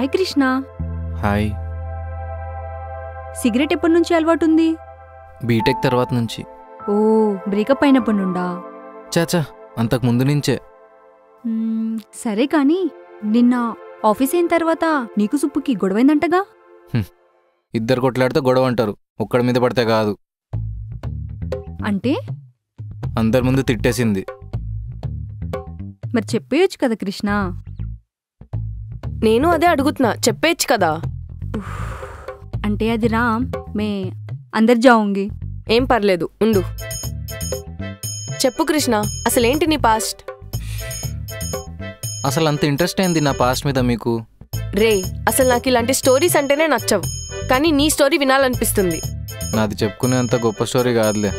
Hi Krishna. Hi. Cigarette ఎప్పటి నుంచి అలవాటుంది? BTech తర్వాత నుంచి. ఓ, బ్రేకప్ అయినప్పటి నుండా? చాచా, అంతకు ముందు నుంచే. సరే కానీ నిన్న ఆఫీస్ అయిన తర్వాత నీకు సుప్పుకి గొడవైందంటగా? ఇద్దరు కొట్లాడితే గొడవ అంటారు, ఒక్కడి మీద పడితే కాదు. అంటే అందరి ముందు తిట్టేసింది. మరి చెప్పేయొచ్చు కదా కృష్ణ. నేను అదే అడుగుతున్నా, చెప్పేయచ్చు కదా. అంటే అది రామ్ మే అందరు జావుంగి. ఏం పర్లేదు, ఉండు. చెప్పు కృష్ణ, అసలేంటి నీ పాస్ట్? అసలు అంత ఇంట్రెస్ట్ అయింది నా పాస్ట్ మీద మీకు? రే, అసలు నాకు ఇలాంటి స్టోరీస్ అంటేనే నచ్చవు, కానీ నీ స్టోరీ వినాలనిపిస్తుంది. నాది చెప్పుకునే అంత గొప్ప స్టోరీ కాదులే.